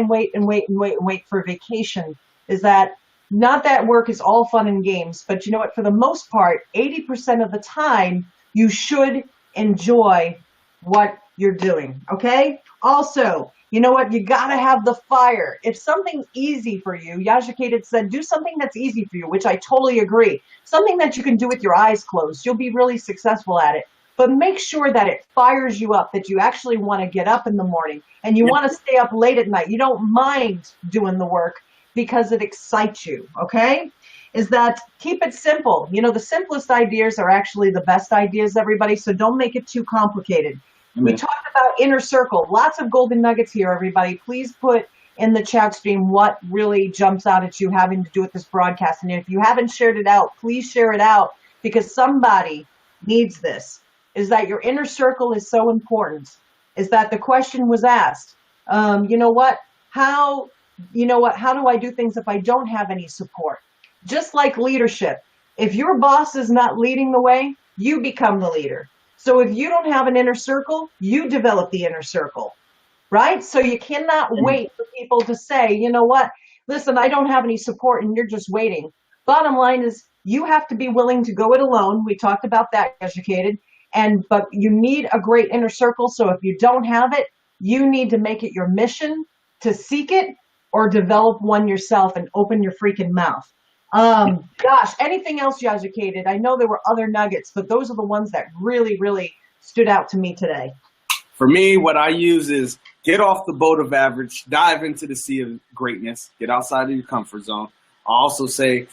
for vacation. Is that not that work is all fun and games, but you know what? For the most part, 80% of the time, you should enjoy what you're doing, okay? Also, you know what? You got to have the fire. If something's easy for you, Yajacated said, do something that's easy for you, which I totally agree. Something that you can do with your eyes closed. You'll be really successful at it. But make sure that it fires you up, that you actually want to get up in the morning and you want to stay up late at night. You don't mind doing the work because it excites you, okay? Is that keep it simple. You know, the simplest ideas are actually the best ideas, everybody, so don't make it too complicated. We talked about inner circle. Lots of golden nuggets here, everybody. Please put in the chat stream what really jumps out at you having to do with this broadcast. And if you haven't shared it out, please share it out because somebody needs this. Is that your inner circle is so important. Is that the question was asked, you know what? How do I do things if I don't have any support? Just like leadership. If your boss is not leading the way, you become the leader. So if you don't have an inner circle, you develop the inner circle, right? So you cannot wait for people to say, you know what, listen, I don't have any support and you're just waiting. Bottom line is you have to be willing to go it alone. We talked about that, Educated. But you need a great inner circle. So if you don't have it, you need to make it your mission to seek it or develop one yourself and open your freaking mouth. Gosh, anything else, Yajacated? I know there were other nuggets, but those are the ones that really, really stood out to me today. For me, what I use is get off the boat of average, dive into the sea of greatness, get outside of your comfort zone. I also say,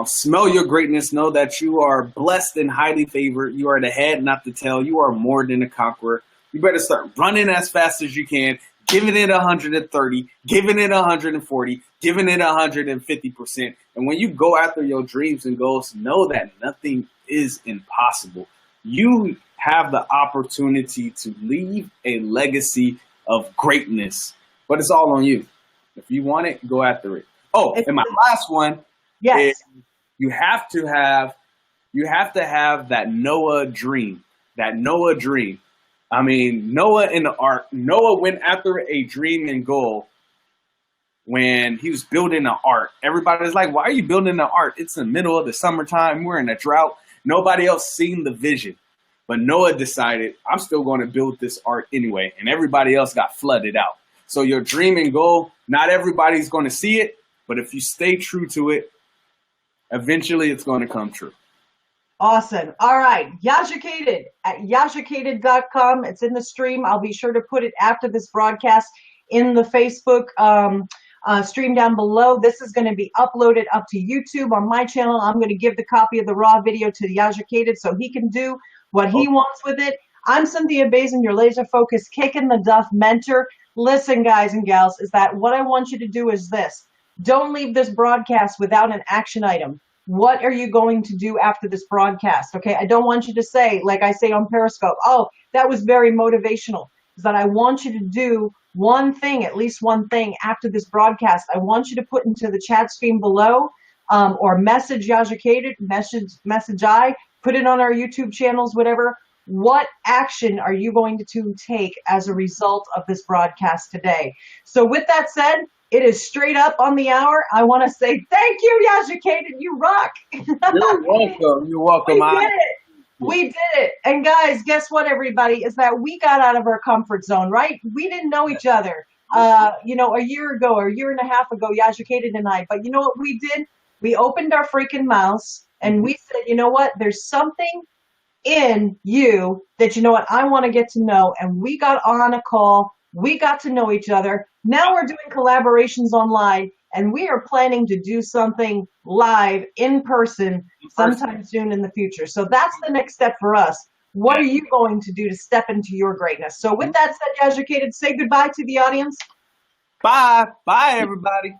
smell your greatness, know that you are blessed and highly favored. You are the head, not the tail. You are more than a conqueror. You better start running as fast as you can, giving it 130, giving it 140, giving it 150%. And when you go after your dreams and goals, know that nothing is impossible. You have the opportunity to leave a legacy of greatness, but it's all on you. If you want it, go after it. Oh, and my last one is you have to have that Noah dream. That Noah dream. I mean, Noah in the ark, Noah went after a dream and goal when he was building an ark. Everybody's like, why are you building an ark? It's the middle of the summertime. We're in a drought. Nobody else seen the vision. But Noah decided, I'm still going to build this ark anyway. And everybody else got flooded out. So your dream and goal, not everybody's going to see it. But if you stay true to it, eventually it's going to come true. Awesome. All right. Yajacated at yajacated.com. It's in the stream. I'll be sure to put it after this broadcast in the Facebook stream down below. This is going to be uploaded up to YouTube on my channel. I'm going to give the copy of the raw video to Yajacated so he can do what he wants with it. I'm Cynthia Bazin, your laser focused kicking the duff mentor. Listen, guys and gals, is that what I want you to do is this. Don't leave this broadcast without an action item. What are you going to do after this broadcast? Okay, I don't want you to say, like I say on Periscope, oh, that was very motivational. Is that I want you to do one thing, at least one thing after this broadcast. I want you to put into the chat stream below or message Yajacated, message I, put it on our YouTube channels, whatever. what action are you going to take as a result of this broadcast today? So with that said, it is straight up on the hour. I want to say thank you, Yajukated. You rock. You're welcome. You're welcome. We did it. We did it. And guys, guess what, everybody, is that we got out of our comfort zone, right? We didn't know each other, a year ago or a year and a half ago, Yajukated and I. But you know what we did? We opened our freaking mouths and we said, you know what? There's something in you that, you know what, I want to get to know. And we got on a call. We got to know each other. Now we're doing collaborations online, and we are planning to do something live in person sometime soon in the future. So that's the next step for us. What are you going to do to step into your greatness? So with that said, Yajukated, say goodbye to the audience. Bye. Bye, everybody.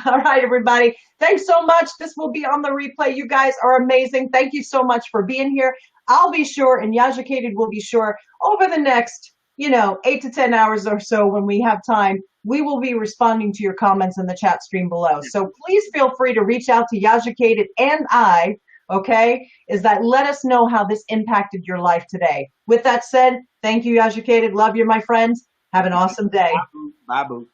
All right, everybody. Thanks so much. This will be on the replay. You guys are amazing. Thank you so much for being here. I'll be sure, and Yajukated will be sure, over the next, 8 to 10 hours or so when we have time, we will be responding to your comments in the chat stream below. So please feel free to reach out to Yajukated and I, okay? Let us know how this impacted your life today. With that said, thank you, Yajukated. Love you, my friends. Have an awesome day. Bye, boo.